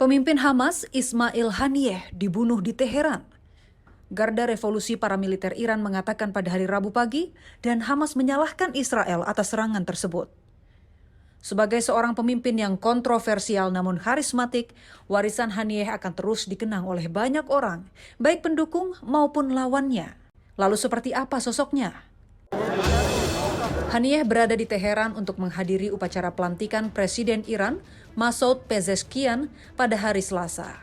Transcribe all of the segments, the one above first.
Pemimpin Hamas, Ismail Haniyeh, dibunuh di Teheran. Garda Revolusi Paramiliter Iran mengatakan pada hari Rabu pagi, dan Hamas menyalahkan Israel atas serangan tersebut. Sebagai seorang pemimpin yang kontroversial namun karismatik, warisan Haniyeh akan terus dikenang oleh banyak orang, baik pendukung maupun lawannya. Lalu seperti apa sosoknya? Haniyeh berada di Teheran untuk menghadiri upacara pelantikan Presiden Iran, Masoud Pezeshkian, pada hari Selasa.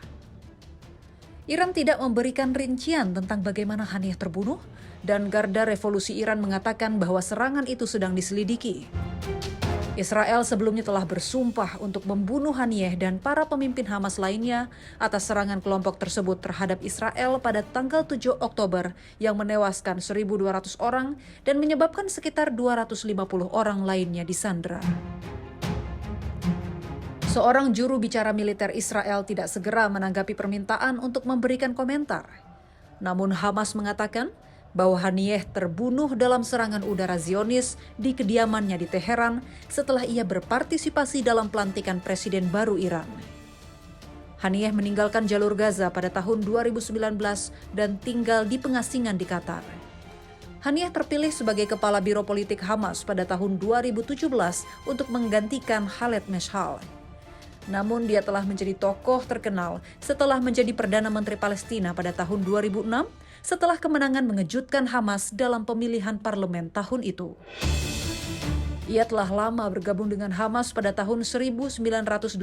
Iran tidak memberikan rincian tentang bagaimana Haniyeh terbunuh, dan Garda Revolusi Iran mengatakan bahwa serangan itu sedang diselidiki. Israel sebelumnya telah bersumpah untuk membunuh Haniyeh dan para pemimpin Hamas lainnya atas serangan kelompok tersebut terhadap Israel pada tanggal 7 Oktober yang menewaskan 1.200 orang dan menyebabkan sekitar 250 orang lainnya disandera. Seorang juru bicara militer Israel tidak segera menanggapi permintaan untuk memberikan komentar. Namun Hamas mengatakan bahwa Haniyeh terbunuh dalam serangan udara Zionis di kediamannya di Teheran setelah ia berpartisipasi dalam pelantikan Presiden baru Iran. Haniyeh meninggalkan jalur Gaza pada tahun 2019 dan tinggal di pengasingan di Qatar. Haniyeh terpilih sebagai kepala Biro Politik Hamas pada tahun 2017 untuk menggantikan Khaled Meshal. Namun dia telah menjadi tokoh terkenal setelah menjadi Perdana Menteri Palestina pada tahun 2006 setelah kemenangan mengejutkan Hamas dalam pemilihan parlemen tahun itu. Ia telah lama bergabung dengan Hamas pada tahun 1987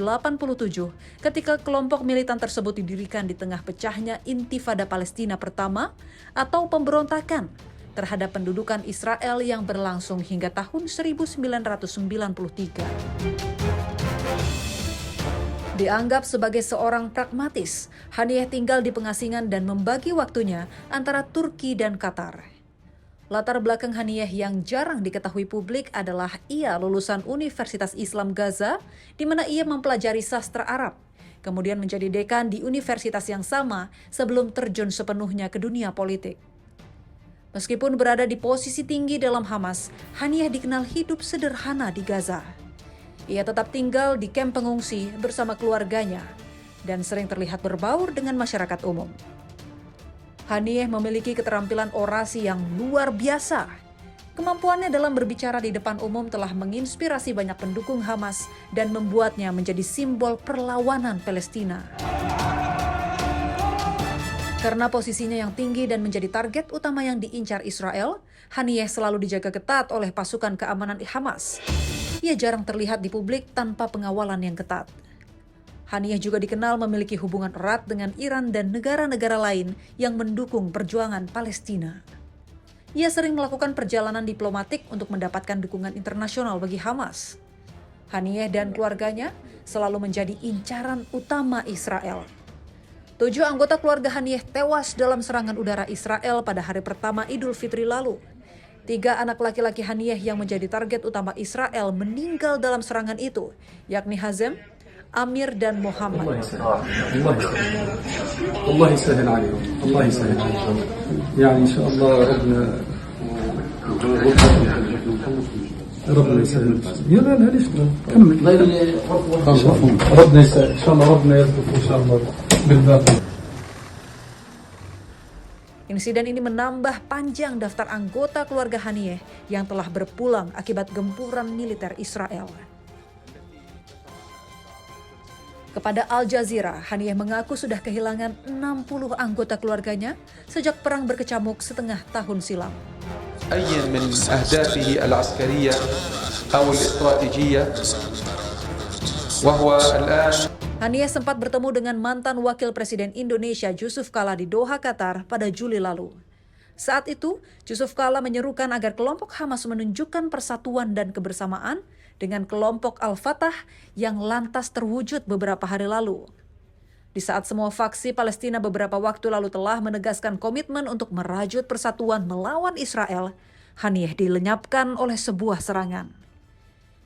ketika kelompok militan tersebut didirikan di tengah pecahnya Intifada Palestina pertama atau pemberontakan terhadap pendudukan Israel yang berlangsung hingga tahun 1993. Dianggap sebagai seorang pragmatis, Haniyeh tinggal di pengasingan dan membagi waktunya antara Turki dan Qatar. Latar belakang Haniyeh yang jarang diketahui publik adalah ia lulusan Universitas Islam Gaza, di mana ia mempelajari sastra Arab, kemudian menjadi dekan di universitas yang sama sebelum terjun sepenuhnya ke dunia politik. Meskipun berada di posisi tinggi dalam Hamas, Haniyeh dikenal hidup sederhana di Gaza. Ia tetap tinggal di kamp pengungsi bersama keluarganya dan sering terlihat berbaur dengan masyarakat umum. Haniyeh memiliki keterampilan orasi yang luar biasa. Kemampuannya dalam berbicara di depan umum telah menginspirasi banyak pendukung Hamas dan membuatnya menjadi simbol perlawanan Palestina. Karena posisinya yang tinggi dan menjadi target utama yang diincar Israel, Haniyeh selalu dijaga ketat oleh pasukan keamanan Hamas. Ia jarang terlihat di publik tanpa pengawalan yang ketat. Haniyeh juga dikenal memiliki hubungan erat dengan Iran dan negara-negara lain yang mendukung perjuangan Palestina. Ia sering melakukan perjalanan diplomatik untuk mendapatkan dukungan internasional bagi Hamas. Haniyeh dan keluarganya selalu menjadi incaran utama Israel. 7 anggota keluarga Haniyeh tewas dalam serangan udara Israel pada hari pertama Idul Fitri lalu. 3 anak laki-laki Haniyeh yang menjadi target utama Israel meninggal dalam serangan itu, yakni Hazem, Amir, dan Muhammad. Allah yasahil alaikum. Allah yasahil alaikum. Yani insyaallah ربنا يسهل. يلا لا ليش كمل. ربنا يسهل ان شاء الله ربنا يرزقك ان شاء الله بالباقي. Insiden ini menambah panjang daftar anggota keluarga Haniyeh yang telah berpulang akibat gempuran militer Israel. Kepada Al Jazeera, Haniyeh mengaku sudah kehilangan 60 anggota keluarganya sejak perang berkecamuk setengah tahun silam. أي من أهدافه العسكرية أو الاستراتيجية وهو الآن. Haniyeh sempat bertemu dengan mantan Wakil Presiden Indonesia Jusuf Kalla di Doha, Qatar pada Juli lalu. Saat itu, Jusuf Kalla menyerukan agar kelompok Hamas menunjukkan persatuan dan kebersamaan dengan kelompok Al-Fatah yang lantas terwujud beberapa hari lalu. Di saat semua faksi Palestina beberapa waktu lalu telah menegaskan komitmen untuk merajut persatuan melawan Israel, Haniyeh dilenyapkan oleh sebuah serangan.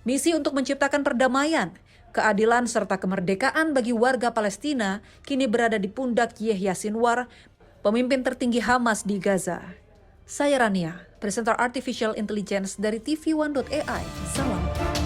Misi untuk menciptakan perdamaian, keadilan serta kemerdekaan bagi warga Palestina kini berada di pundak Yahya Sinwar, pemimpin tertinggi Hamas di Gaza. Saya Rania, presenter Artificial Intelligence dari TV1.ai. Salam.